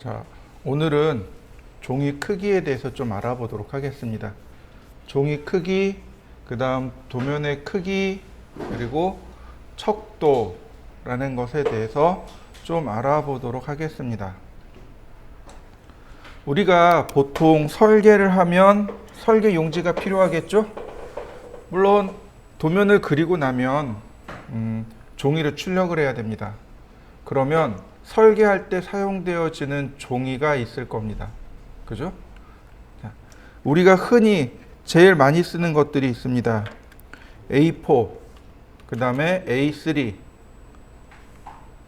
자, 오늘은 종이 크기에 대해서 좀 알아보도록 하겠습니다. 종이 크기, 그 다음 도면의 크기, 그리고 척도라는 것에 대해서 좀 알아보도록 하겠습니다. 우리가 보통 설계를 하면 설계 용지가 필요하겠죠? 물론 도면을 그리고 나면 종이를 출력을 해야 됩니다. 그러면 설계할 때 사용되어지는 종이가 있을 겁니다. 그죠? 자, 우리가 흔히 제일 많이 쓰는 것들이 있습니다. A4, 그 다음에 A3,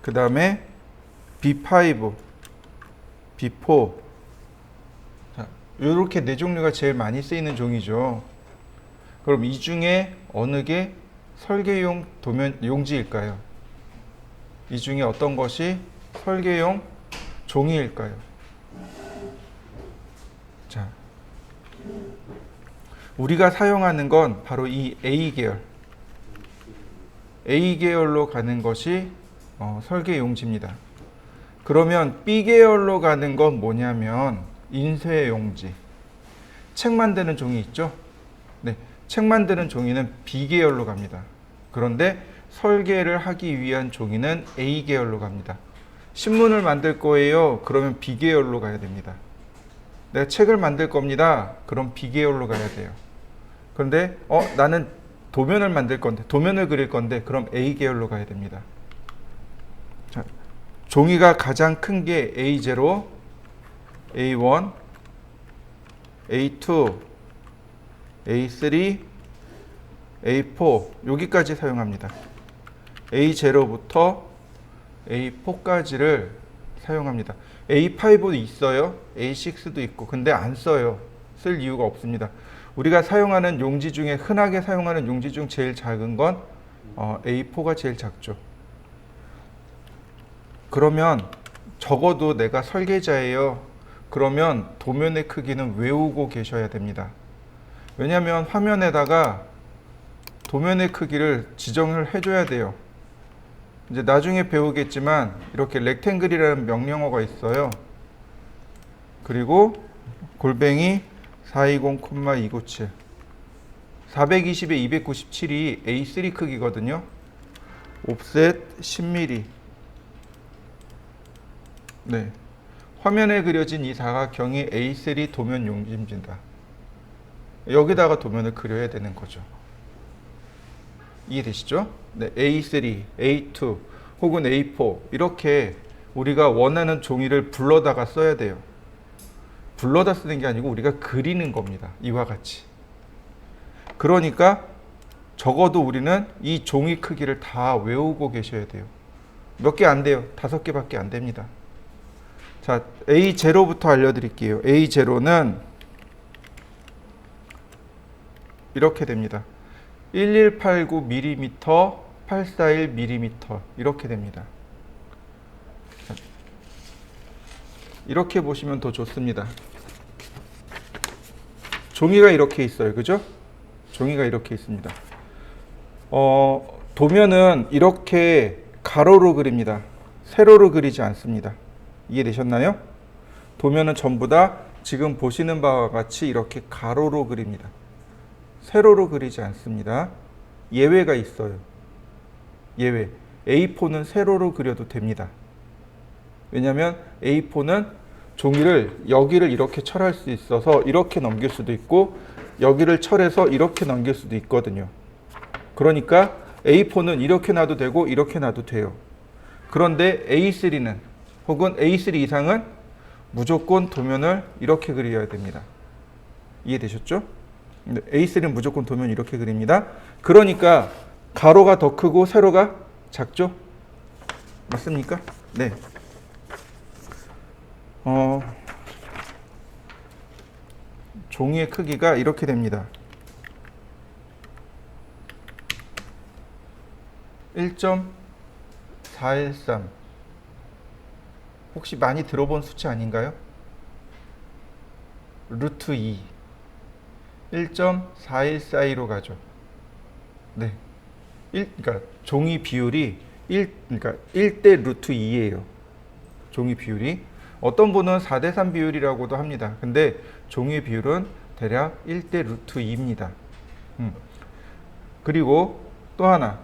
그 다음에 B5, B4. 자, 이렇게 네 종류가 제일 많이 쓰이는 종이죠. 그럼 이 중에 어느 게 설계용 도면 용지일까요? 이 중에 어떤 것이 설계용 종이일까요? 자, 우리가 사용하는 건 바로 이 A 계열로 가는 것이 설계 용지입니다. 그러면 B 계열로 가는 건 뭐냐면 인쇄 용지. 책 만드는 종이 있죠? 네, 책 만드는 종이는 B 계열로 갑니다. 그런데 설계를 하기 위한 종이는 A 계열로 갑니다. 신문을 만들 거예요. 그러면 B 계열로 가야 됩니다. 내가 책을 만들 겁니다. 그럼 B 계열로 가야 돼요. 그런데 나는 도면을 만들 건데, 도면을 그릴 건데, 그럼 A 계열로 가야 됩니다. 자, 종이가 가장 큰 게 A0, A1, A2, A3, A4 여기까지 사용합니다. A0부터 A4까지를 사용합니다. A5도 있어요. A6도 있고. 근데 안 써요. 쓸 이유가 없습니다. 우리가 사용하는 용지 중에 흔하게 사용하는 용지 중 제일 작은 건 A4가 제일 작죠. 그러면 적어도 내가 설계자예요. 그러면 도면의 크기는 외우고 계셔야 됩니다. 왜냐하면 화면에다가 도면의 크기를 지정을 해줘야 돼요. 이제 나중에 배우겠지만 이렇게 렉탱글이라는 명령어가 있어요. 그리고 골뱅이 420,297 420에 297이 A3 크기거든요. 옵셋 10mm. 네, 화면에 그려진 이 사각형이 A3 도면 용지입니다. 여기다가 도면을 그려야 되는 거죠. 이해되시죠? 네, A3, A2 혹은 A4 이렇게 우리가 원하는 종이를 불러다가 써야 돼요. 불러다 쓰는 게 아니고 우리가 그리는 겁니다. 이와 같이. 그러니까 적어도 우리는 이 종이 크기를 다 외우고 계셔야 돼요. 몇 개 안 돼요. 5개밖에 안 됩니다. 자, A0부터 알려드릴게요. A0는 이렇게 됩니다. 1189mm, 841mm 이렇게 됩니다. 이렇게 보시면 더 좋습니다. 종이가 이렇게 있어요. 그죠? 종이가 이렇게 있습니다. 도면은 이렇게 가로로 그립니다. 세로로 그리지 않습니다. 이해되셨나요? 도면은 전부 다 지금 보시는 바와 같이 이렇게 가로로 그립니다. 세로로 그리지 않습니다. 예외가 있어요. 예외. A4는 세로로 그려도 됩니다. 왜냐하면 A4는 종이를 여기를 이렇게 철할 수 있어서 이렇게 넘길 수도 있고 여기를 철해서 이렇게 넘길 수도 있거든요. 그러니까 A4는 이렇게 놔도 되고 이렇게 놔도 돼요. 그런데 A3는 혹은 A3 이상은 무조건 도면을 이렇게 그려야 됩니다. 이해되셨죠? A3는 무조건 도면 이렇게 그립니다. 그러니까 가로가 더 크고 세로가 작죠? 맞습니까? 네. 종이의 크기가 이렇게 됩니다. 1.413 혹시 많이 들어본 수치 아닌가요? 루트 2 1.4142로 가죠. 네. 그러니까 종이 비율이 그러니까 1대 루트 2예요. 종이 비율이. 어떤 분은 4대3 비율이라고도 합니다. 근데 종이의 비율은 대략 1대 루트 2입니다. 그리고 또 하나,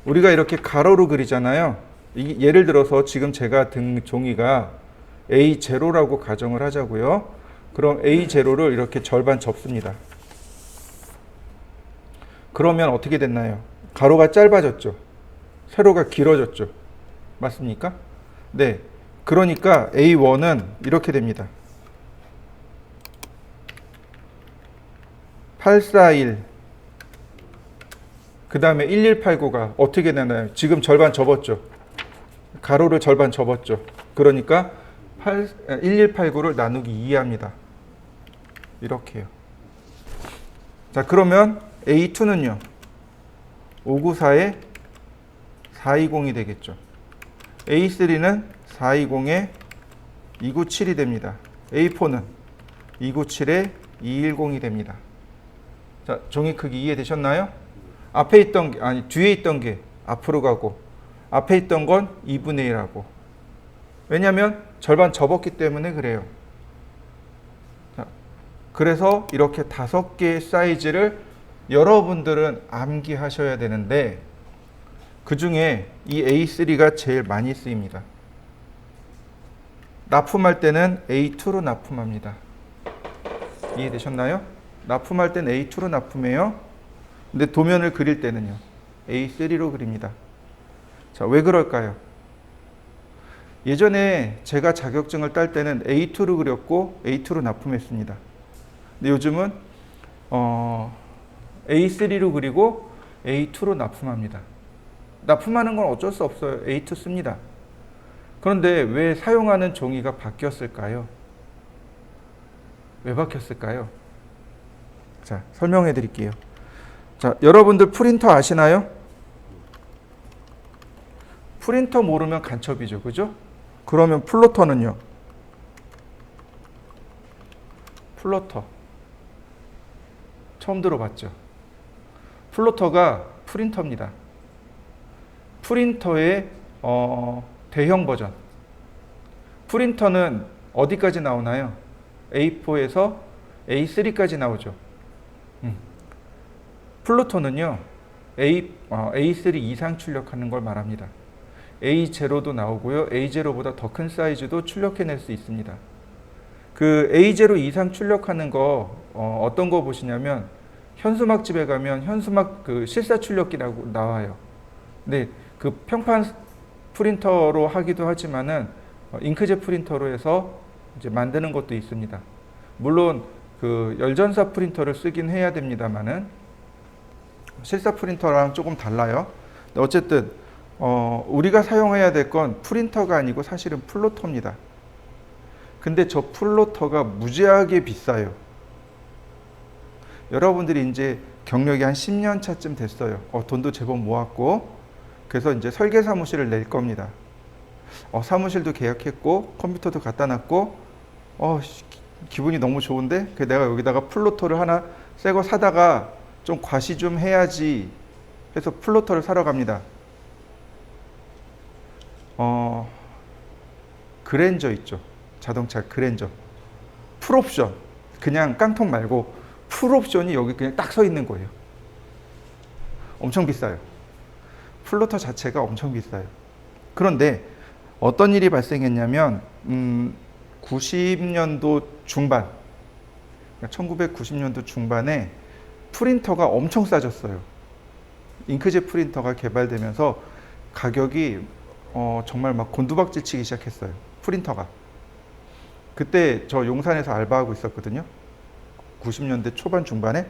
우리가 이렇게 가로로 그리잖아요. 예를 들어서 지금 제가 든 종이가 A0라고 가정을 하자고요. 그럼 A0를 이렇게 절반 접습니다. 그러면 어떻게 됐나요? 가로가 짧아졌죠. 세로가 길어졌죠. 맞습니까? 네. 그러니까 A1은 이렇게 됩니다. 841. 그 다음에 1189가 어떻게 되나요? 지금 절반 접었죠. 가로를 절반 접었죠. 그러니까 1189를 나누기 2합니다. 이렇게요. 자, 그러면 A2는요. 594에 420이 되겠죠. A3는 420에 297이 됩니다. A4는 297에 210이 됩니다. 자, 종이 크기 이해되셨나요? 앞에 있던 게, 아니, 뒤에 있던 게 앞으로 가고, 앞에 있던 건 2분의 1하고. 왜냐면 절반 접었기 때문에 그래요. 자, 그래서 이렇게 5개의 사이즈를 여러분들은 암기하셔야 되는데, 그 중에 이 A3가 제일 많이 쓰입니다. 납품할 때는 A2로 납품합니다. 이해되셨나요? 납품할 때는 A2로 납품해요. 근데 도면을 그릴 때는요. A3로 그립니다. 자, 왜 그럴까요? 예전에 제가 자격증을 딸 때는 A2로 그렸고 A2로 납품했습니다. 근데 요즘은 A3로 그리고 A2로 납품합니다. 납품하는 건 어쩔 수 없어요. A2 씁니다. 그런데 왜 사용하는 종이가 바뀌었을까요? 왜 바뀌었을까요? 자, 설명해 드릴게요. 자, 여러분들 프린터 아시나요? 프린터 모르면 간첩이죠. 그죠? 그러면 플로터는요? 플로터. 처음 들어봤죠? 플로터가 프린터입니다. 프린터의 대형 버전. 프린터는 어디까지 나오나요? A4에서 A3까지 나오죠. 플로터는요, A3 이상 출력하는 걸 말합니다. A0도 나오고요, A0보다 더 큰 사이즈도 출력해낼 수 있습니다. 그 A0 이상 출력하는 거 어떤 거 보시냐면 현수막 집에 가면 현수막 그 실사 출력기라고 나와요. 근데 그 평판 프린터로 하기도 하지만은 잉크젯 프린터로 해서 이제 만드는 것도 있습니다. 물론 그 열전사 프린터를 쓰긴 해야 됩니다만은 실사 프린터랑 조금 달라요. 근데 어쨌든 우리가 사용해야 될 건 프린터가 아니고 사실은 플로터입니다. 근데 저 플로터가 무지하게 비싸요. 여러분들이 이제 경력이 한 10년 차쯤 됐어요. 돈도 제법 모았고, 그래서 이제 설계 사무실을 낼 겁니다. 사무실도 계약했고, 컴퓨터도 갖다 놨고, 기분이 너무 좋은데? 내가 여기다가 플로터를 하나 새 거 사다가 좀 과시 좀 해야지 해서 플로터를 사러 갑니다. 그랜저 있죠. 자동차 그랜저. 풀옵션. 그냥 깡통 말고 풀옵션이 여기 그냥 딱 서 있는 거예요. 엄청 비싸요. 플로터 자체가 엄청 비싸요. 그런데 어떤 일이 발생했냐면 90년도 중반, 1990년도 중반에 프린터가 엄청 싸졌어요. 잉크젯 프린터가 개발되면서 가격이 정말 막 곤두박질 치기 시작했어요. 프린터가. 그때 저 용산에서 알바하고 있었거든요. 90년대 초반 중반에.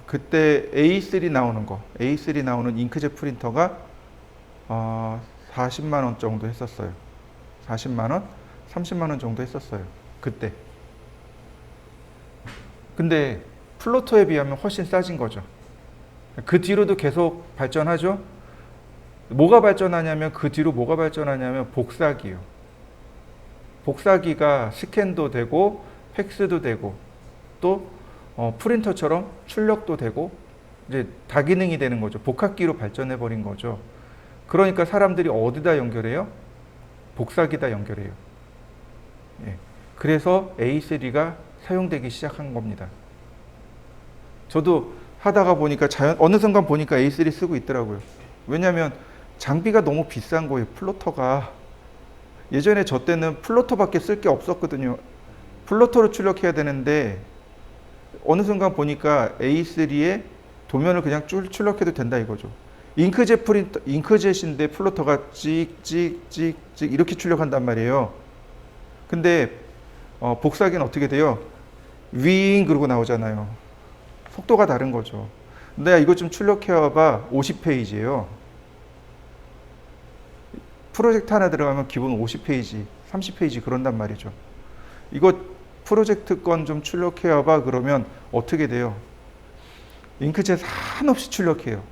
그때 A3 나오는 거, A3 나오는 잉크젯 프린터가 40만 원 정도 했었어요. 40만 원, 30만 원 정도 했었어요. 그때. 근데 플로터에 비하면 훨씬 싸진 거죠. 그 뒤로도 계속 발전하죠. 뭐가 발전하냐면 그 뒤로 뭐가 발전하냐면 복사기요. 복사기가 스캔도 되고 팩스도 되고 또 프린터처럼 출력도 되고 이제 다기능이 되는 거죠. 복합기로 발전해 버린 거죠. 그러니까 사람들이 어디다 연결해요? 복사기다 연결해요. 예. 그래서 A3가 사용되기 시작한 겁니다. 저도 하다가 보니까 어느 순간 보니까 A3 쓰고 있더라고요. 왜냐하면 장비가 너무 비싼 거예요. 플로터가. 예전에 저 때는 플로터밖에 쓸 게 없었거든요. 플로터로 출력해야 되는데 어느 순간 보니까 A3에 도면을 그냥 출력해도 된다 이거죠. 잉크젯 프린터, 잉크젯인데 플로터가 찍찍찍찍 이렇게 출력한단 말이에요. 근데 복사기는 어떻게 돼요? 윙 그러고 나오잖아요. 속도가 다른 거죠. 내가 이거 좀 출력해와봐. 50페이지예요. 프로젝트 하나 들어가면 기본 50페이지, 30페이지 그런단 말이죠. 이거 프로젝트 건 좀 출력해와봐 그러면 어떻게 돼요? 잉크젯 한없이 출력해요.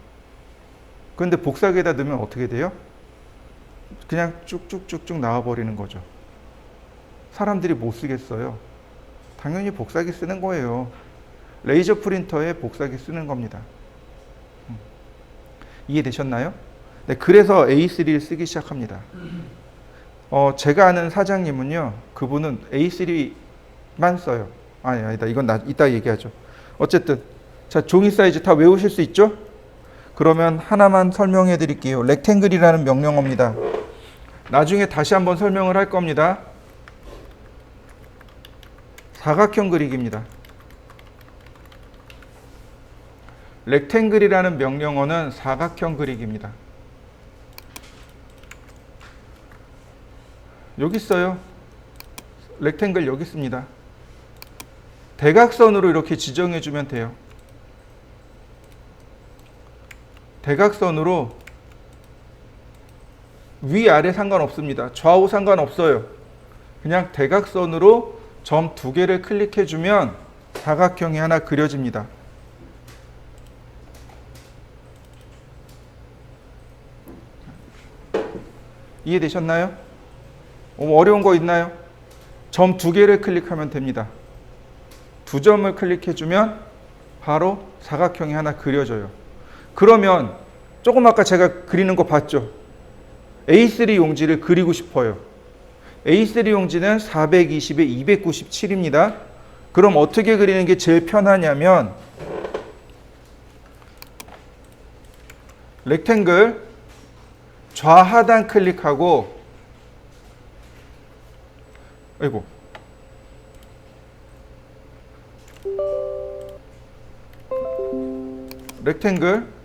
그런데 복사기에다 넣으면 어떻게 돼요? 그냥 쭉쭉쭉쭉 나와버리는 거죠. 사람들이 못 쓰겠어요. 당연히 복사기 쓰는 거예요. 레이저 프린터에 복사기 쓰는 겁니다. 이해되셨나요? 네, 그래서 A3를 쓰기 시작합니다. 제가 아는 사장님은요, 그분은 A3만 써요. 아니다. 이건 이따 얘기하죠. 어쨌든, 자, 종이 사이즈 다 외우실 수 있죠? 그러면 하나만 설명해 드릴게요. 렉탱글이라는 명령어입니다. 나중에 다시 한번 설명을 할 겁니다. 사각형 그리기입니다. 렉탱글이라는 명령어는 사각형 그리기입니다. 여기 있어요. 렉탱글 여기 있습니다. 대각선으로 이렇게 지정해 주면 돼요. 대각선으로 위아래 상관없습니다. 좌우 상관없어요. 그냥 대각선으로 점 두 개를 클릭해 주면 사각형이 하나 그려집니다. 이해되셨나요? 어려운 거 있나요? 점 두 개를 클릭하면 됩니다. 두 점을 클릭해 주면 바로 사각형이 하나 그려져요. 그러면 조금 아까 제가 그리는 거 봤죠? A3 용지를 그리고 싶어요. A3 용지는 420에 297입니다. 그럼 어떻게 그리는 게 제일 편하냐면 렉탱글 좌하단 클릭하고 아이고 렉탱글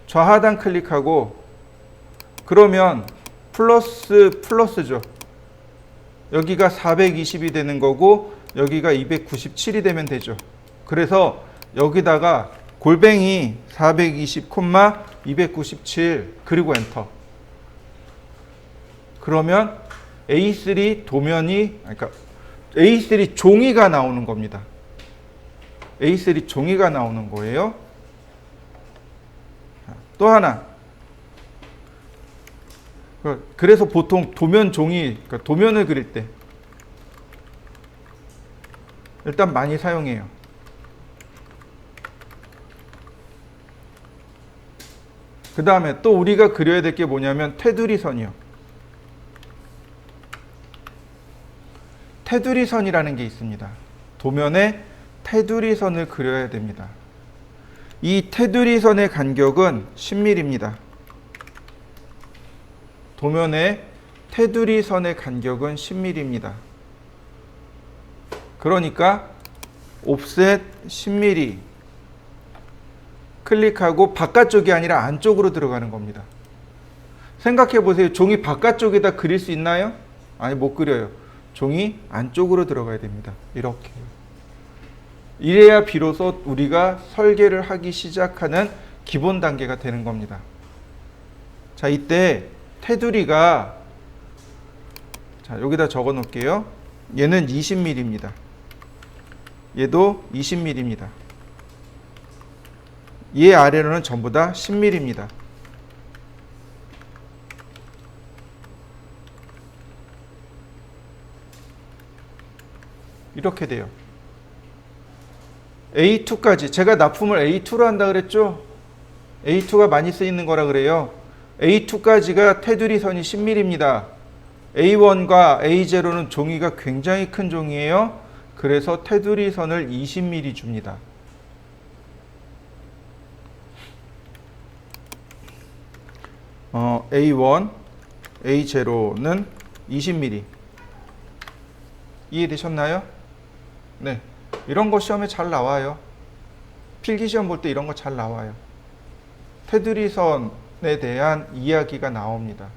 좌하단 클릭하고 그러면 플러스죠. 여기가 420이 되는 거고 여기가 297이 되면 되죠. 그래서 여기다가 골뱅이 420, 297 그리고 엔터. 그러면 A3 도면이 그러니까 A3 종이가 나오는 겁니다. A3 종이가 나오는 거예요. 또 하나. 그래서 보통 도면 종이, 그러니까 도면을 그릴 때 일단 많이 사용해요. 그 다음에 또 우리가 그려야 될 게 뭐냐면 테두리 선이요. 테두리 선이라는 게 있습니다. 도면에 테두리 선을 그려야 됩니다. 이 테두리 선의 간격은 10mm입니다. 도면에 테두리 선의 간격은 10mm입니다. 그러니까 옵셋 10mm 클릭하고 바깥쪽이 아니라 안쪽으로 들어가는 겁니다. 생각해 보세요. 종이 바깥쪽에다 그릴 수 있나요? 아니, 못 그려요. 종이 안쪽으로 들어가야 됩니다. 이렇게. 이래야 비로소 우리가 설계를 하기 시작하는 기본 단계가 되는 겁니다. 자, 이때 테두리가 자, 여기다 적어 놓을게요. 얘는 20mm입니다. 얘도 20mm입니다. 얘 아래로는 전부 다 10mm입니다. 이렇게 돼요. A2까지 제가 납품을 A2로 한다 그랬죠? A2가 많이 쓰이는 거라 그래요. A2까지가 테두리 선이 10mm입니다. A1과 A0는 종이가 굉장히 큰 종이에요. 그래서 테두리 선을 20mm 줍니다. A1, A0는 20mm. 이해되셨나요? 네. 이런 거 시험에 잘 나와요. 필기시험 볼 때 이런 거 잘 나와요. 테두리선에 대한 이야기가 나옵니다.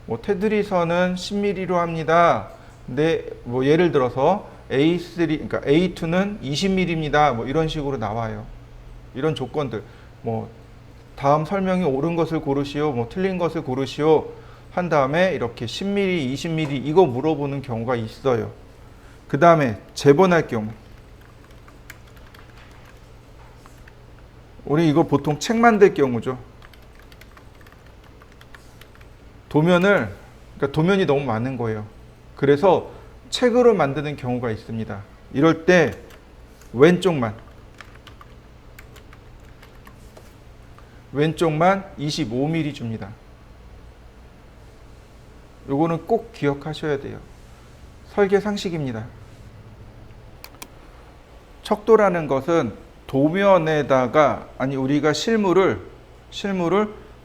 뭐 테두리선은 10mm로 합니다. 근데 뭐 예를 들어서 A3, 그러니까 A2는 20mm입니다. 뭐 이런 식으로 나와요. 이런 조건들. 뭐 다음 설명이 옳은 것을 고르시오, 뭐 틀린 것을 고르시오 한 다음에 이렇게 10mm, 20mm 이거 물어보는 경우가 있어요. 그 다음에 재본할 경우. 우리 이거 보통 책 만들 경우죠. 그러니까 도면이 너무 많은 거예요. 그래서 책으로 만드는 경우가 있습니다. 이럴 때 왼쪽만 25mm 줍니다. 요거는 꼭 기억하셔야 돼요. 설계 상식입니다. 척도라는 것은 도면에다가, 아니 우리가 실물을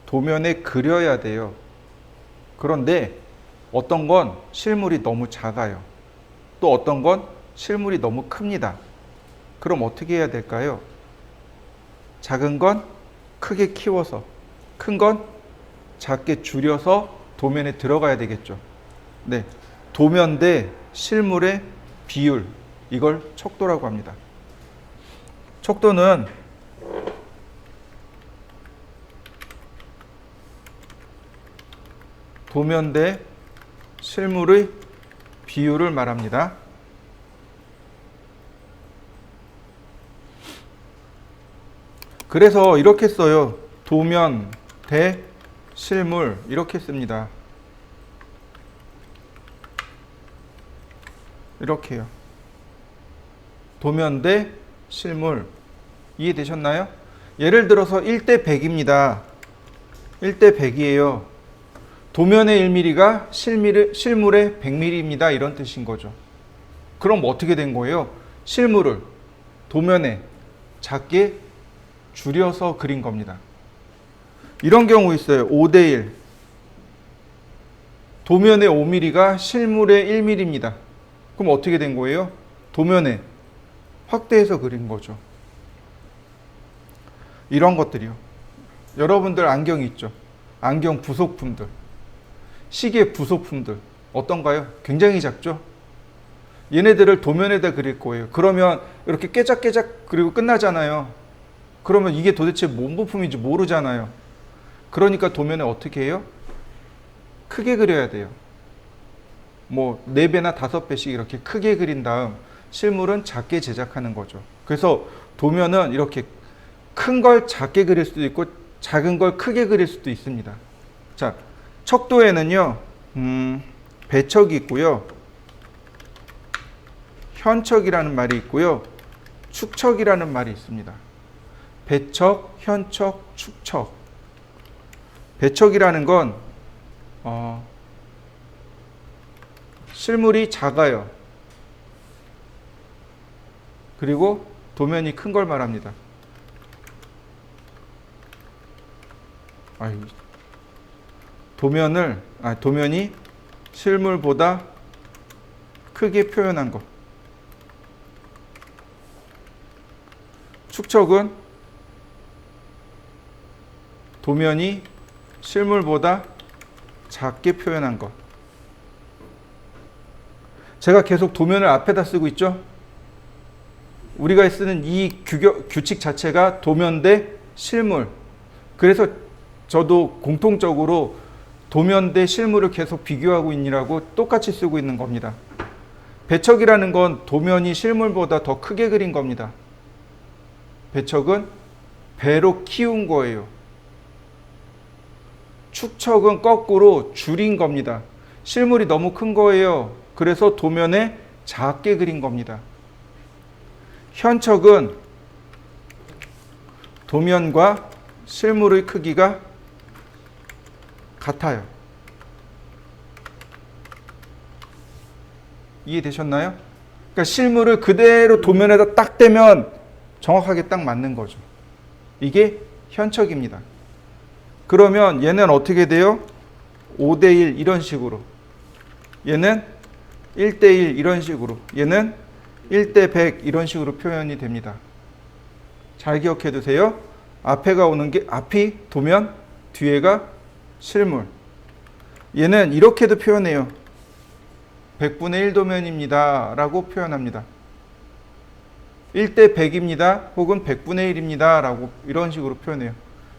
도면에 그려야 돼요. 그런데 어떤 건 실물이 너무 작아요. 또 어떤 건 실물이 너무 큽니다. 그럼 어떻게 해야 될까요? 작은 건 크게 키워서, 큰 건 작게 줄여서 도면에 들어가야 되겠죠. 네, 도면 대 실물의 비율, 이걸 척도라고 합니다. 척도는 도면 대 실물의 비율을 말합니다. 그래서 이렇게 써요. 도면 대 실물 이렇게 씁니다. 이렇게요. 도면 대 실물. 이해되셨나요? 예를 들어서 1대 100입니다. 1대 100이에요. 도면의 1mm가 실물의 100mm입니다. 이런 뜻인 거죠. 그럼 어떻게 된 거예요? 실물을 도면에 작게 줄여서 그린 겁니다. 이런 경우 있어요. 5대 1. 도면의 5mm가 실물의 1mm입니다. 그럼 어떻게 된 거예요? 도면에 확대해서 그린 거죠. 이런 것들이요. 여러분들 안경 있죠? 안경 부속품들. 시계 부속품들. 어떤가요? 굉장히 작죠? 얘네들을 도면에다 그릴 거예요. 그러면 이렇게 깨작깨작 그리고 끝나잖아요. 그러면 이게 도대체 뭔 부품인지 모르잖아요. 그러니까 도면에 어떻게 해요? 크게 그려야 돼요. 뭐 4배나 5배씩 이렇게 크게 그린 다음 실물은 작게 제작하는 거죠. 그래서 도면은 이렇게 큰 걸 작게 그릴 수도 있고 작은 걸 크게 그릴 수도 있습니다. 자, 척도에는요, 배척이 있고요, 현척이라는 말이 있고요, 축척이라는 말이 있습니다. 배척, 현척, 축척. 배척이라는 건 실물이 작아요. 그리고 도면이 큰 걸 말합니다. 도면이 실물보다 크게 표현한 것. 축척은 도면이 실물보다 작게 표현한 것. 제가 계속 도면을 앞에다 쓰고 있죠? 우리가 쓰는 이 규칙 자체가 도면 대 실물. 그래서 저도 공통적으로 도면 대 실물을 계속 비교하고 있느라고 똑같이 쓰고 있는 겁니다. 배척이라는 건 도면이 실물보다 더 크게 그린 겁니다. 배척은 배로 키운 거예요. 축척은 거꾸로 줄인 겁니다. 실물이 너무 큰 거예요. 그래서 도면에 작게 그린 겁니다. 현척은 도면과 실물의 크기가 같아요. 이해되셨나요? 그러니까 실물을 그대로 도면에다 딱 대면 정확하게 딱 맞는 거죠. 이게 현척입니다. 그러면 얘는 어떻게 돼요? 5대1 이런 식으로. 얘는 1대1 이런 식으로. 얘는 1대100 이런 식으로 표현이 됩니다. 잘 기억해 두세요. 앞에가 오는 게 앞이 도면, 뒤에가 실물. 얘는 이렇게도 표현해요. 100분의 1 도면입니다 라고 표현합니다. 1대 100입니다 혹은 100분의 1입니다 라고 이런 식으로 표현해요.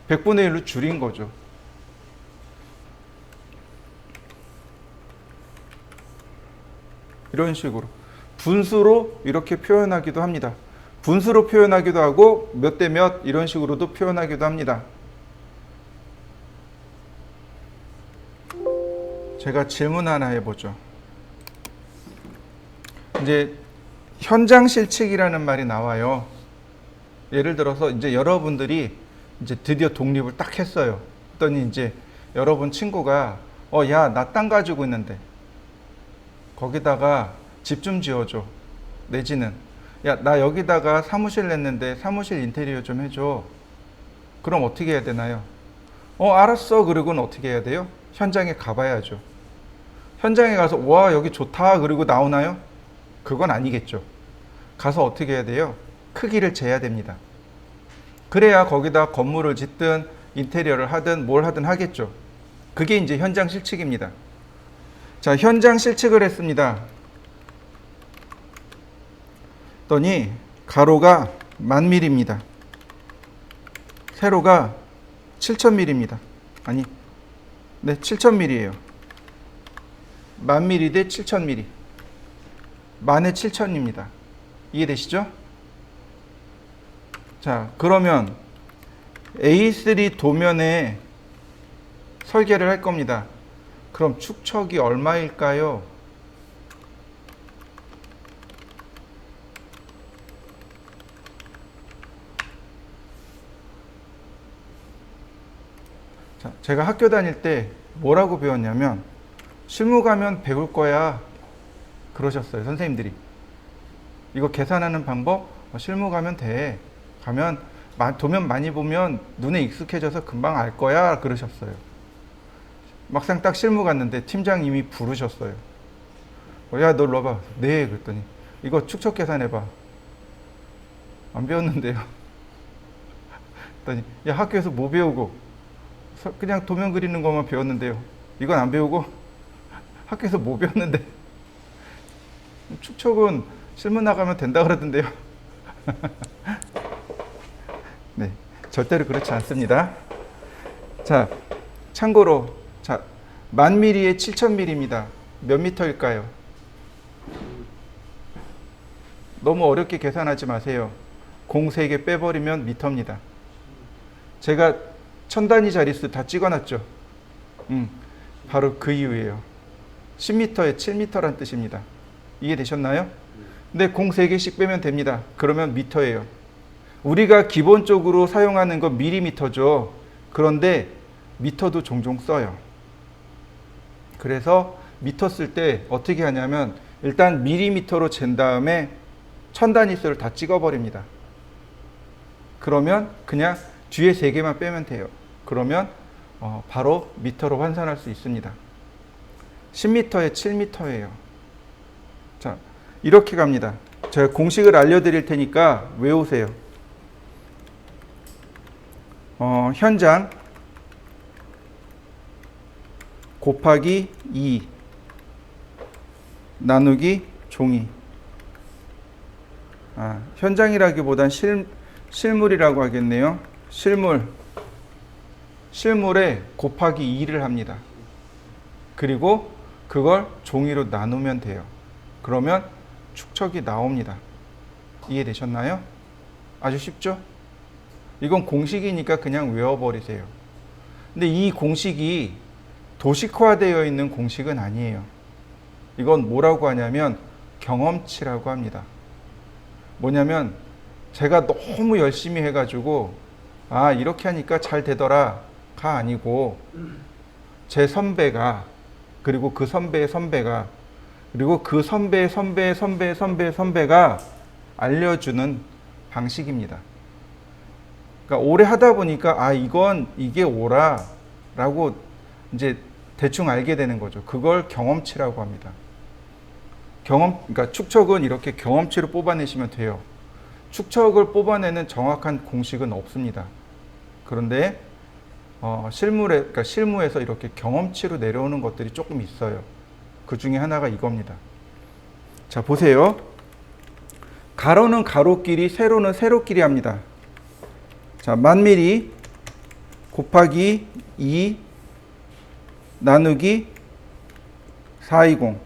100분의 1로 줄인 거죠. 이런 식으로 분수로 이렇게 표현하기도 합니다. 분수로 표현하기도 하고 몇 대 몇 이런 식으로도 표현하기도 합니다. 제가 질문 하나 해보죠. 이제 현장 실측이라는 말이 나와요. 예를 들어서 이제 여러분들이 이제 드디어 독립을 딱 했어요. 그랬더니 이제 여러분 친구가 야, 나 땅 가지고 있는데 거기다가 집 좀 지어줘. 내지는 야, 나 여기다가 사무실 냈는데 사무실 인테리어 좀 해줘. 그럼 어떻게 해야 되나요? 알았어. 그러고는 어떻게 해야 돼요? 현장에 가봐야죠. 현장에 가서 와, 여기 좋다. 그리고 나오나요? 그건 아니겠죠. 가서 어떻게 해야 돼요? 크기를 재야 됩니다. 그래야 거기다 건물을 짓든 인테리어를 하든 뭘 하든 하겠죠. 그게 이제 현장 실측입니다. 자, 현장 실측을 했습니다. 더니 가로가 10,000mm입니다. 세로가 7,000mm입니다. 아니, 네, 7,000mm예요. 10,000mm 대 7,000mm. 10,000에 7,000입니다. 이해되시죠? 자, 그러면 A3 도면에 설계를 할 겁니다. 그럼 축척이 얼마일까요? 자, 제가 학교 다닐 때 뭐라고 배웠냐면 실무 가면 배울 거야 그러셨어요. 선생님들이. 이거 계산하는 방법 실무 가면 돼. 가면 도면 많이 보면 눈에 익숙해져서 금방 알 거야 그러셨어요. 막상 딱 실무 갔는데 팀장님이 부르셨어요. 야, 너 일로 와봐. 네. 그랬더니 이거 축척 계산해봐. 안 배웠는데요. 그랬더니 야, 학교에서 뭐 배우고 그냥 도면 그리는 것만 배웠는데요. 이건 안 배우고 학교에서 뭐 배웠는데 축척은 실무 나가면 된다 그러던데요. 네, 절대로 그렇지 않습니다. 자, 참고로 자, 10,000mm에 7,000mm입니다. 몇 미터일까요? 너무 어렵게 계산하지 마세요. 공 3개 빼버리면 미터입니다. 제가 천단위 자릿수 다 찍어놨죠. 바로 그 이유예요. 10m에 7m란 뜻입니다. 이해되셨나요? 근데 공 3개씩 빼면 됩니다. 그러면 미터예요. 우리가 기본적으로 사용하는 건 밀리미터죠. 그런데 미터도 종종 써요. 그래서 미터 쓸 때 어떻게 하냐면 일단 밀리미터로 잰 다음에 천단위수를 다 찍어버립니다. 그러면 그냥 뒤에 3개만 빼면 돼요. 그러면 바로 미터로 환산할 수 있습니다. 10m에 7m예요. 자, 이렇게 갑니다. 제가 공식을 알려드릴 테니까 외우세요. 현장 곱하기 2 나누기 종이. 현장이라기보단 실물이라고 하겠네요. 실물에 곱하기 2를 합니다. 그리고 그걸 종이로 나누면 돼요. 그러면 축척이 나옵니다. 이해되셨나요? 아주 쉽죠? 이건 공식이니까 그냥 외워버리세요. 근데 이 공식이 도식화되어 있는 공식은 아니에요. 이건 뭐라고 하냐면 경험치라고 합니다. 뭐냐면 제가 너무 열심히 해가지고 이렇게 하니까 잘 되더라가 아니고 제 선배가, 그리고 그 선배의 선배가, 그리고 그 선배의 선배의 선배의 선배의 선배가 알려주는 방식입니다. 그러니까 오래 하다 보니까 아 이게 오라 라고 이제 대충 알게 되는 거죠. 그걸 경험치라고 합니다. 그러니까 축척은 이렇게 경험치로 뽑아내시면 돼요. 축척을 뽑아내는 정확한 공식은 없습니다. 그런데 그러니까 실무에서 이렇게 경험치로 내려오는 것들이 조금 있어요. 그 중에 하나가 이겁니다. 자, 보세요. 가로는 가로끼리, 세로는 세로끼리 합니다. 자, 1000mm 곱하기 2 나누기 420.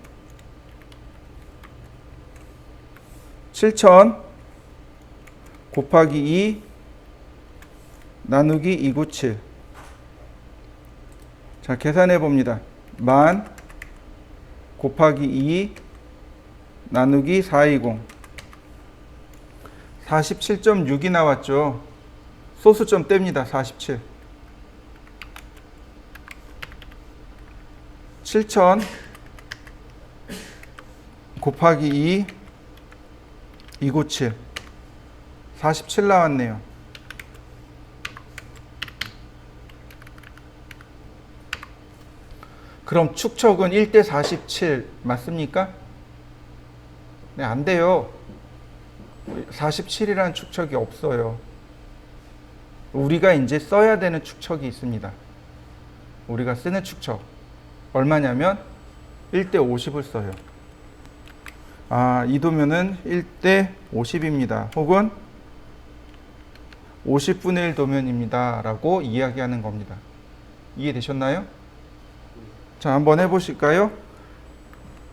7000 곱하기 2 나누기 297. 자, 계산해 봅니다. 10,000 곱하기 2 나누기 420. 47.6이 나왔죠. 소수점 뗍니다. 47. 7000 곱하기 2 297. 47 나왔네요. 그럼 축척은 1대 47 맞습니까? 네, 안 돼요. 47이라는 축척이 없어요. 우리가 이제 써야 되는 축척이 있습니다. 우리가 쓰는 축척. 얼마냐면 1대 50을 써요. 아, 이 도면은 1대 50입니다. 혹은 50분의 1 도면입니다. 라고 이야기하는 겁니다. 이해되셨나요? 자, 한번 해보실까요?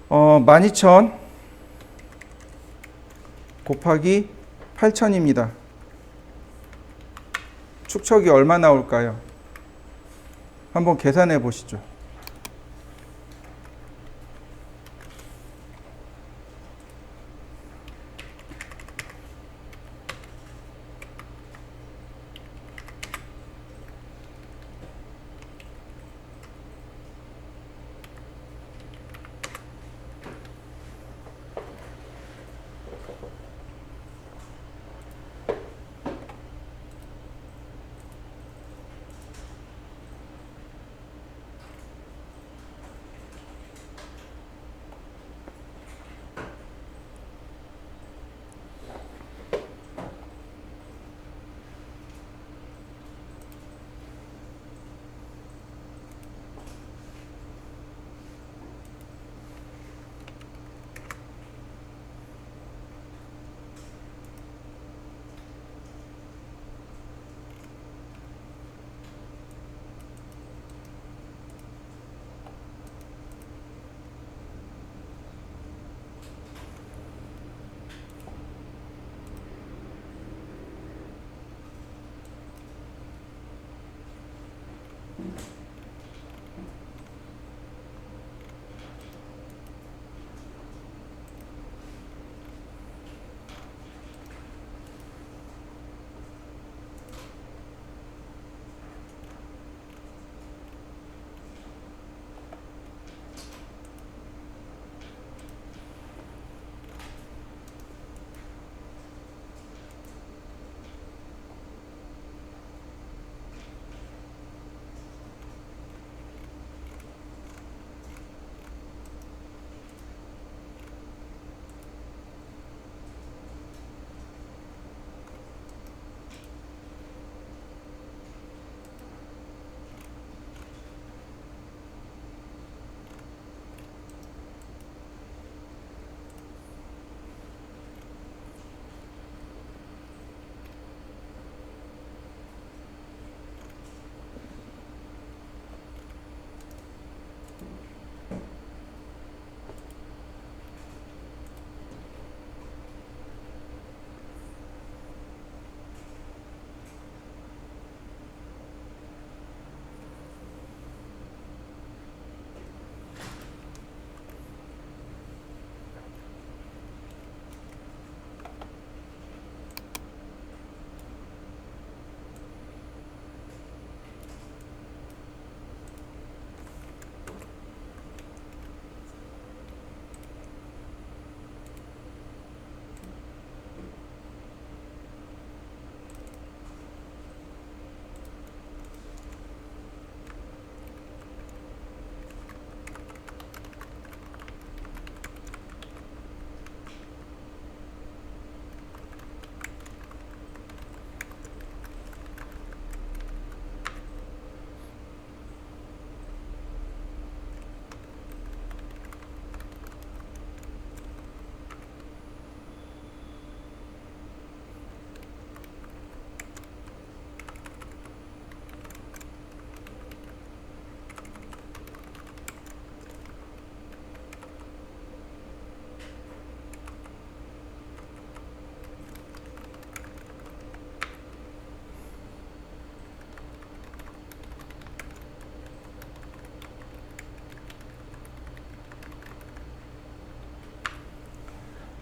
12,000 곱하기 8,000입니다. 축척이 얼마 나올까요? 한번 계산해 보시죠.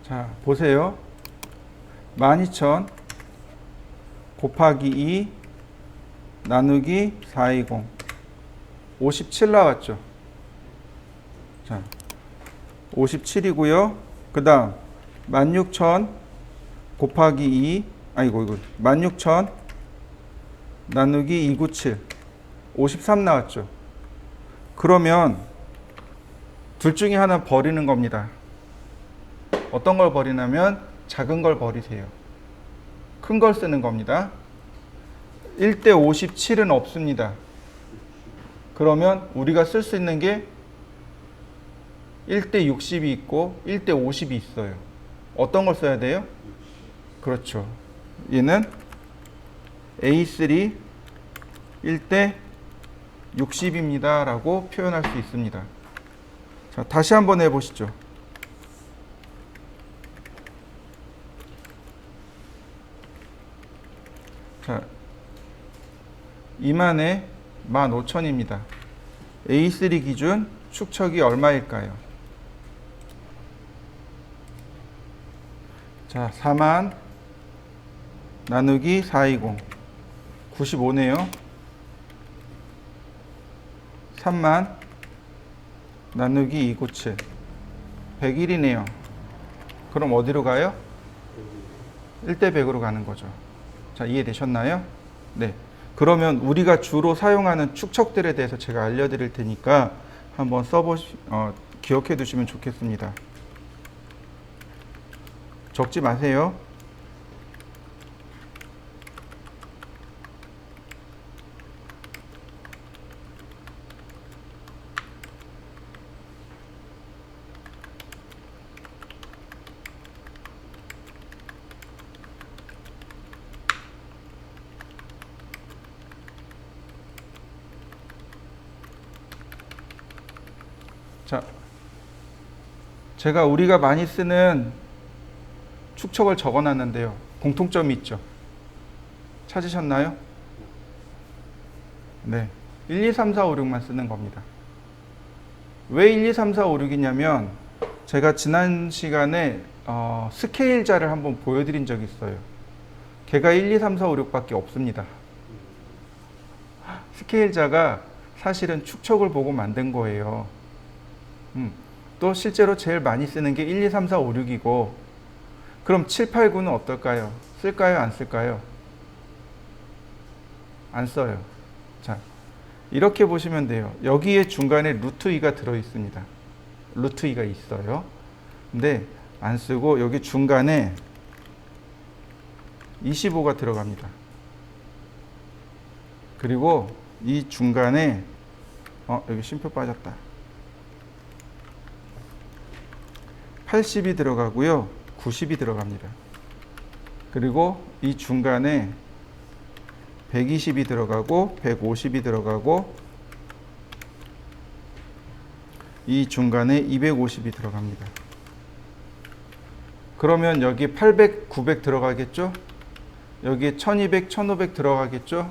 자, 보세요. 12,000 곱하기 2 나누기 420. 57 나왔죠. 자, 57이고요. 그 다음 16,000 곱하기 2 아이고 이거 16,000 나누기 297 53 나왔죠. 그러면 둘 중에 하나 버리는 겁니다. 어떤 걸 버리냐면 작은 걸 버리세요. 큰 걸 쓰는 겁니다. 1대 57은 없습니다. 그러면 우리가 쓸 수 있는 게 1대 60이 있고 1대 50이 있어요. 어떤 걸 써야 돼요? 그렇죠. 얘는 A3 1대 60입니다 라고 표현할 수 있습니다. 자, 다시 한번 해보시죠. 자, 2만에 15,000입니다. A3 기준 축척이 얼마일까요? 자, 4만 나누기 420 95네요. 3만 나누기 297 101이네요. 그럼 어디로 가요? 1대 100으로 가는 거죠. 자, 이해되셨나요? 네. 그러면 우리가 주로 사용하는 축척들에 대해서 제가 알려드릴 테니까 한번 기억해 두시면 좋겠습니다. 적지 마세요. 자, 우리가 많이 쓰는 축척을 적어놨는데요. 공통점이 있죠. 찾으셨나요? 네. 1, 2, 3, 4, 5, 6만 쓰는 겁니다. 왜 1, 2, 3, 4, 5, 6이냐면 제가 지난 시간에 스케일자를 한번 보여드린 적이 있어요. 걔가 1, 2, 3, 4, 5, 6밖에 없습니다. 스케일자가 사실은 축척을 보고 만든 거예요. 또 실제로 제일 많이 쓰는 게 1, 2, 3, 4, 5, 6이고 그럼 7, 8, 9는 어떨까요? 쓸까요? 안 쓸까요? 안 써요. 자, 이렇게 보시면 돼요. 여기에 중간에 루트 2가 들어 있습니다. 루트 2가 있어요. 근데 안 쓰고 여기 중간에 25가 들어갑니다. 그리고 이 중간에 여기 쉼표 빠졌다. 80이 들어가고요. 90이 들어갑니다. 그리고 이 중간에 120이 들어가고 150이 들어가고 이 중간에 250이 들어갑니다. 그러면 여기 800, 900 들어가겠죠? 여기 1200, 1500 들어가겠죠?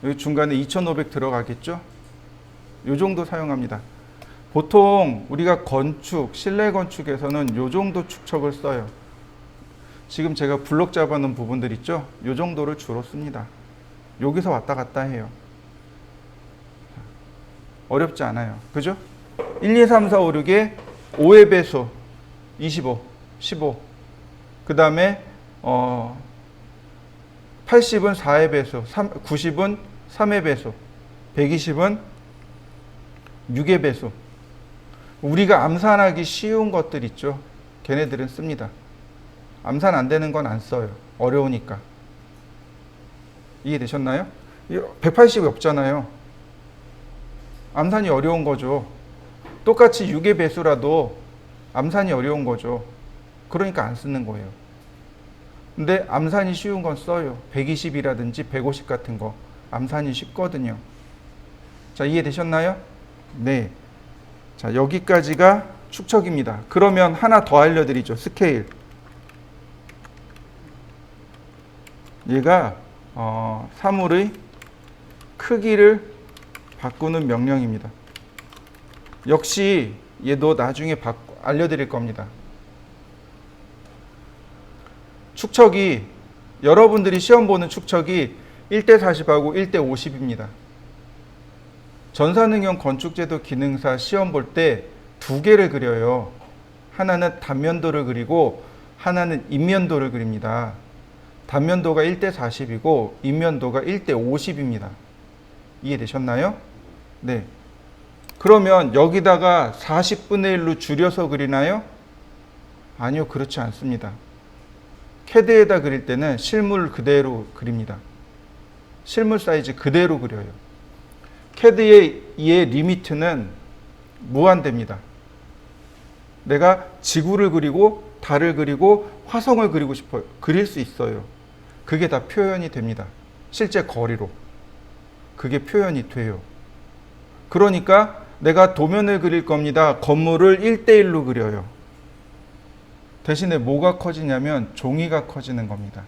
여기 중간에 2500 들어가겠죠? 이 정도 사용합니다. 보통 우리가 건축, 실내 건축에서는 이 정도 축척을 써요. 지금 제가 블록 잡아놓은 부분들 있죠? 이 정도를 주로 씁니다. 여기서 왔다 갔다 해요. 어렵지 않아요. 그죠? 1, 2, 3, 4, 5, 6의 5의 배수 25, 15. 그 다음에 80은 4의 배수, 90은 3의 배수, 120은 6의 배수. 우리가 암산하기 쉬운 것들 있죠. 걔네들은 씁니다. 암산 안 되는 건 안 써요. 어려우니까. 이해되셨나요? 180이 없잖아요. 암산이 어려운 거죠. 똑같이 6의 배수라도 암산이 어려운 거죠. 그러니까 안 쓰는 거예요. 근데 암산이 쉬운 건 써요. 120이라든지 150 같은 거. 암산이 쉽거든요. 자, 이해되셨나요? 네. 자, 여기까지가 축척입니다. 그러면 하나 더 알려드리죠. 스케일. 얘가 사물의 크기를 바꾸는 명령입니다. 역시 얘도 나중에 알려드릴 겁니다. 축척이 여러분들이 시험 보는 축척이 1대 40하고 1대 50입니다. 전산응용 건축제도 기능사 시험 볼 때 두 개를 그려요. 하나는 단면도를 그리고 하나는 인면도를 그립니다. 단면도가 1대 40이고 인면도가 1대 50입니다. 이해되셨나요? 네. 그러면 여기다가 40분의 1로 줄여서 그리나요? 아니요, 그렇지 않습니다. 캐드에다 그릴 때는 실물 그대로 그립니다. 실물 사이즈 그대로 그려요. 캐드의 이의 리미트는 무한대입니다. 내가 지구를 그리고 달을 그리고 화성을 그리고 싶어요. 그릴 수 있어요. 그게 다 표현이 됩니다. 실제 거리로. 그게 표현이 돼요. 그러니까 내가 도면을 그릴 겁니다. 건물을 1대1로 그려요. 대신에 뭐가 커지냐면 종이가 커지는 겁니다.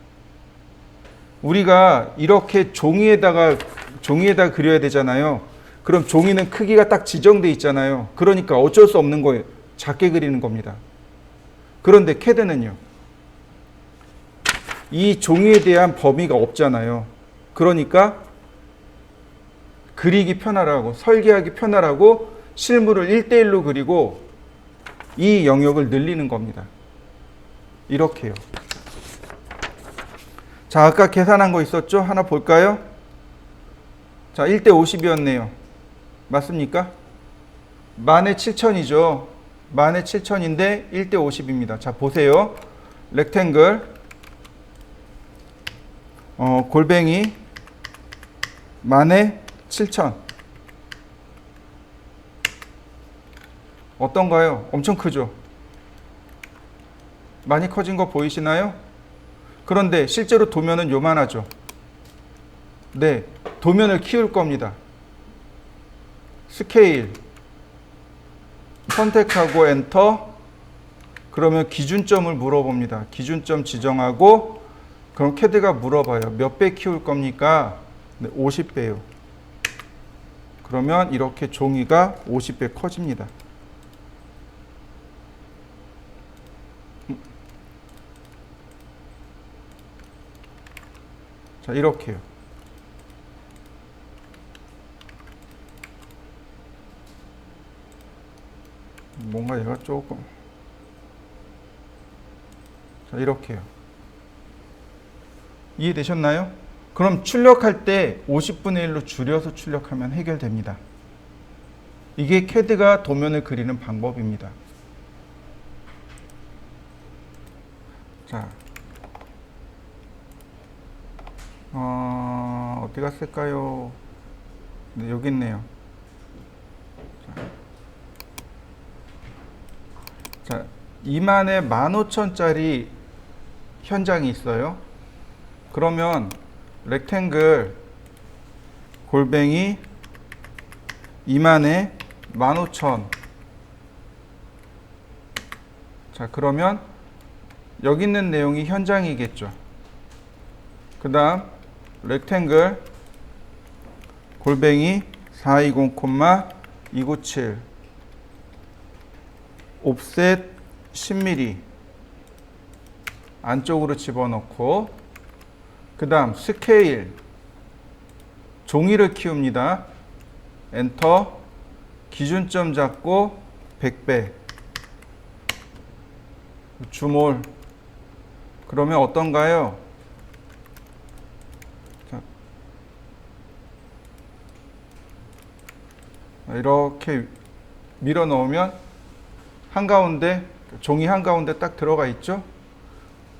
우리가 이렇게 종이에다 그려야 되잖아요. 그럼 종이는 크기가 딱 지정돼 있잖아요. 그러니까 어쩔 수 없는 거예요. 작게 그리는 겁니다. 그런데 캐드는요. 이 종이에 대한 범위가 없잖아요. 그러니까 그리기 편하라고, 설계하기 편하라고 실물을 1대1로 그리고 이 영역을 늘리는 겁니다. 이렇게요. 자, 아까 계산한 거 있었죠? 하나 볼까요? 자, 1대 50이었네요. 맞습니까? 17,000이죠. 17,000인데 1대 50입니다. 자, 보세요. 렉탱글 골뱅이 17,000 어떤가요? 엄청 크죠? 많이 커진 거 보이시나요? 그런데 실제로 도면은 요만하죠? 네, 도면을 키울 겁니다. 스케일 선택하고 엔터. 그러면 기준점을 물어봅니다. 기준점 지정하고 그럼 캐드가 물어봐요. 몇 배 키울 겁니까? 네, 50배요. 그러면 이렇게 종이가 50배 커집니다. 자, 이렇게요. 뭔가 얘가 조금. 자, 이렇게요. 이해되셨나요? 그럼 출력할 때 50분의 1로 줄여서 출력하면 해결됩니다. 이게 캐드가 도면을 그리는 방법입니다. 자, 어디 갔을까요? 네, 여기 있네요. 자, 2만에 15,000짜리 현장이 있어요. 그러면 렉탱글 골뱅이 2만에 15,000. 자, 그러면 여기 있는 내용이 현장이겠죠. 그 다음 렉탱글 골뱅이 420,297 옵셋 10mm 안쪽으로 집어넣고 그 다음 스케일 종이를 키웁니다. 엔터. 기준점 잡고 100배 주몰. 그러면 어떤가요? 자, 이렇게 밀어 넣으면 한가운데 종이 한가운데 딱 들어가 있죠.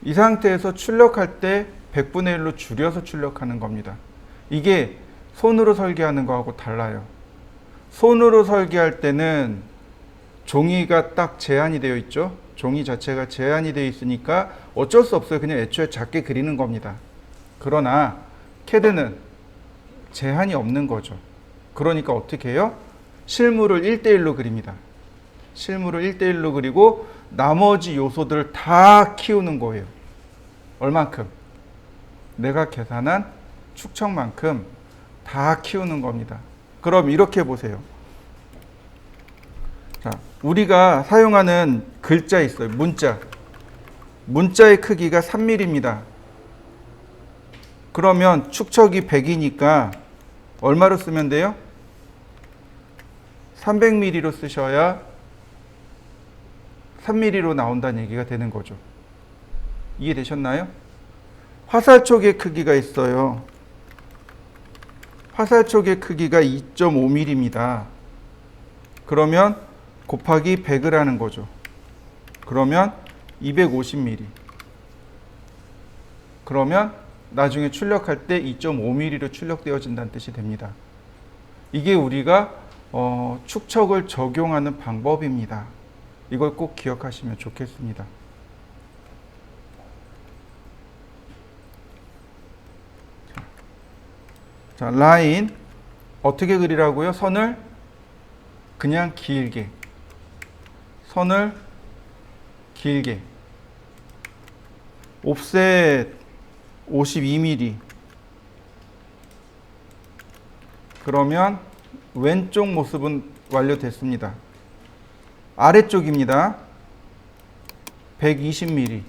이 상태에서 출력할 때 100분의 1로 줄여서 출력하는 겁니다. 이게 손으로 설계하는 거하고 달라요. 손으로 설계할 때는 종이가 딱 제한이 되어 있죠. 종이 자체가 제한이 되어 있으니까 어쩔 수 없어요. 그냥 애초에 작게 그리는 겁니다. 그러나 캐드는 제한이 없는 거죠. 그러니까 어떻게 해요? 실물을 1대1로 그립니다. 실물을 1대1로 그리고 나머지 요소들을 다 키우는 거예요. 얼만큼? 내가 계산한 축척만큼 다 키우는 겁니다. 그럼 이렇게 보세요. 자, 우리가 사용하는 글자 있어요. 문자. 문자의 크기가 3mm입니다. 그러면 축척이 100이니까 얼마로 쓰면 돼요? 300mm로 쓰셔야 3mm로 나온다는 얘기가 되는 거죠. 이해되셨나요? 화살촉의 크기가 있어요. 화살촉의 크기가 2.5mm입니다. 그러면 곱하기 100을 하는 거죠. 그러면 250mm. 그러면 나중에 출력할 때 2.5mm로 출력되어진다는 뜻이 됩니다. 이게 우리가 축척을 적용하는 방법입니다. 이걸 꼭 기억하시면 좋겠습니다. 자, 라인 어떻게 그리라고요? 선을 그냥 길게. 선을 길게. 옵셋 52mm. 그러면 왼쪽 모습은 완료됐습니다. 아래쪽입니다. 120mm.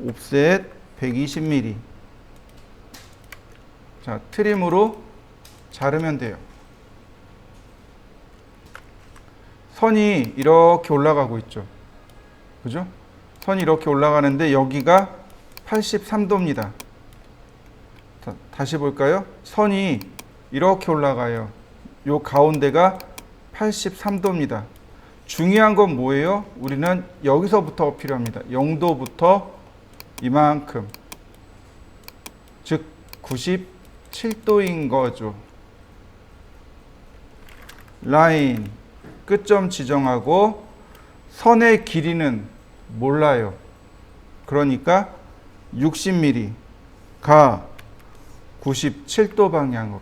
옵셋 120mm. 자, 트림으로 자르면 돼요. 선이 이렇게 올라가고 있죠. 그죠? 선이 이렇게 올라가는데 여기가 83도입니다. 자, 다시 볼까요? 선이 이렇게 올라가요. 요 가운데가 83도입니다. 중요한 건 뭐예요? 우리는 여기서부터 필요합니다. 0도부터 이만큼. 즉 97도인 거죠. 라인 끝점 지정하고 선의 길이는 몰라요. 그러니까 60mm 가 97도 방향으로.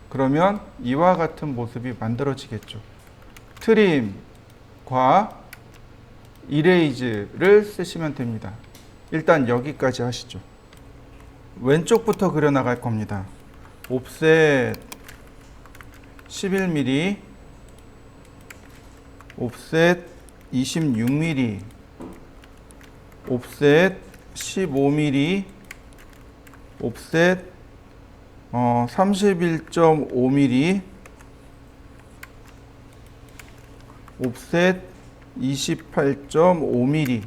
그러면 이와 같은 모습이 만들어지겠죠. 트림과 이레이즈를 쓰시면 됩니다. 일단 여기까지 하시죠. 왼쪽부터 그려나갈 겁니다. 옵셋 11mm, 옵셋 26mm, 옵셋 15mm, 옵셋 31.5mm, 옵셋 28.5mm.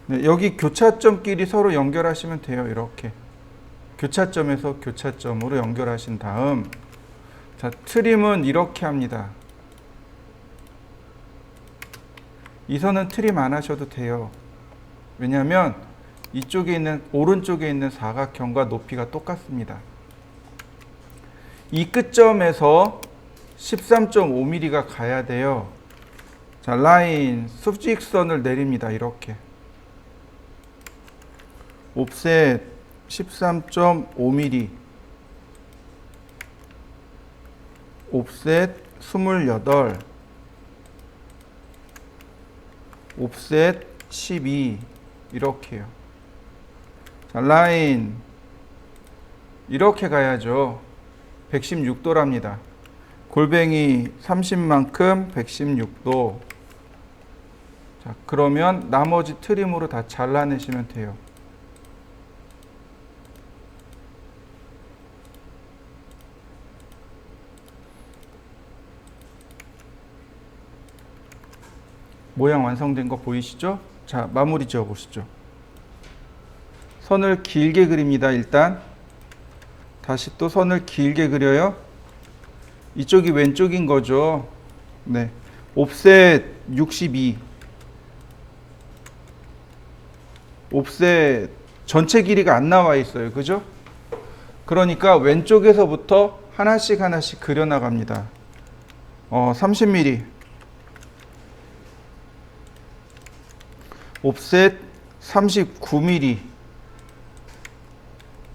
네, 여기 교차점끼리 서로 연결하시면 돼요. 이렇게 교차점에서 교차점으로 연결하신 다음, 자, 트림은 이렇게 합니다. 이 선은 트림 안 하셔도 돼요. 왜냐하면 이쪽에 있는 오른쪽에 있는 사각형과 높이가 똑같습니다. 이 끝점에서 13.5mm가 가야 돼요. 자, 라인 수직선을 내립니다. 이렇게 옵셋 13.5mm, 옵셋 28, 옵셋 12 이렇게요. 자, 라인 이렇게 가야죠. 116도랍니다. 골뱅이 30만큼 116도. 자, 그러면 나머지 트림으로 다 잘라내시면 돼요. 모양 완성된 거 보이시죠? 자, 마무리 지어 보시죠. 선을 길게 그립니다. 일단 다시 또 선을 길게 그려요. 이쪽이 왼쪽인 거죠. 네, 옵셋 62, 옵셋 전체 길이가 안 나와 있어요. 그죠? 그러니까 왼쪽에서부터 하나씩 하나씩 그려 나갑니다. 30mm, 옵셋 39mm,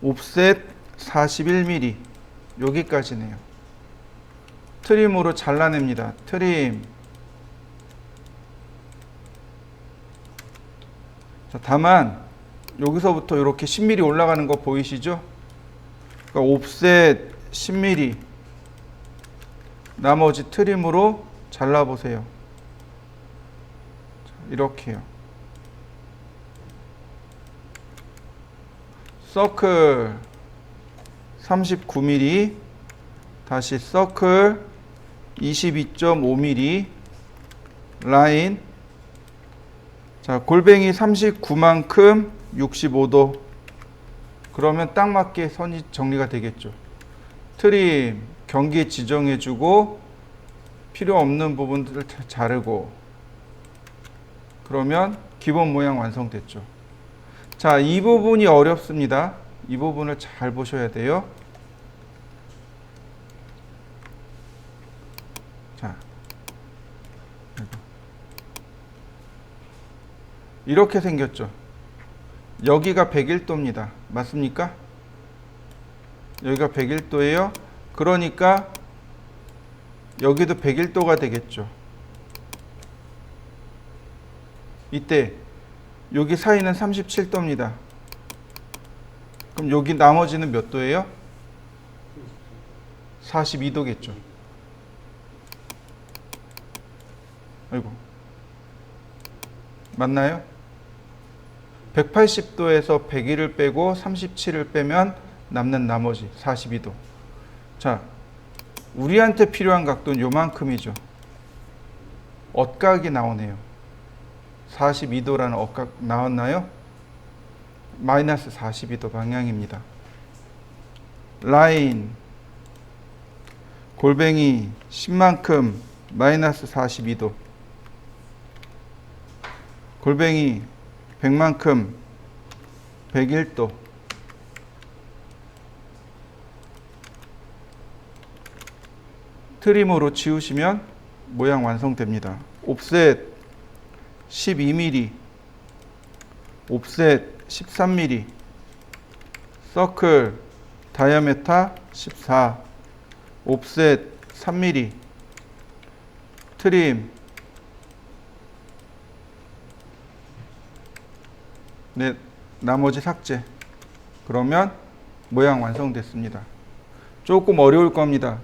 옵셋 41mm. 여기까지네요. 트림으로 잘라냅니다. 트림. 자, 다만 여기서부터 이렇게 10mm 올라가는 거 보이시죠? 그러니까 옵셋 10mm. 나머지 트림으로 잘라보세요. 이렇게요. 서클 39mm, 다시 서클 22.5mm, 라인. 자, 골뱅이 39만큼 65도. 그러면 딱 맞게 선이 정리가 되겠죠. 트림, 경계 지정해주고 필요 없는 부분들을 자르고, 그러면 기본 모양 완성됐죠. 자, 이 부분이 어렵습니다. 이 부분을 잘 보셔야 돼요. 자, 이렇게 생겼죠. 여기가 101도입니다. 맞습니까? 여기가 101도예요. 그러니까 여기도 101도가 되겠죠. 이때 여기 사이는 37도입니다. 그럼 여기 나머지는 몇 도예요? 42도겠죠. 아이고. 맞나요? 180도에서 101을 빼고 37을 빼면 남는 나머지 42도. 자, 우리한테 필요한 각도는 요만큼이죠. 엇각이 나오네요. 42도라는 엇각 나왔나요? 마이너스 42도 방향입니다. 라인 골뱅이 10만큼 마이너스 42도, 골뱅이 100만큼 101도. 트림으로 지우시면 모양 완성됩니다. 옵셋 12mm, 옵셋 13mm, 서클 다이아메타 14, 옵셋 3mm, 트림 네, 나머지 삭제. 그러면 모양 완성됐습니다. 조금 어려울 겁니다.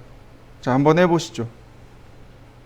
자, 한번 해보시죠.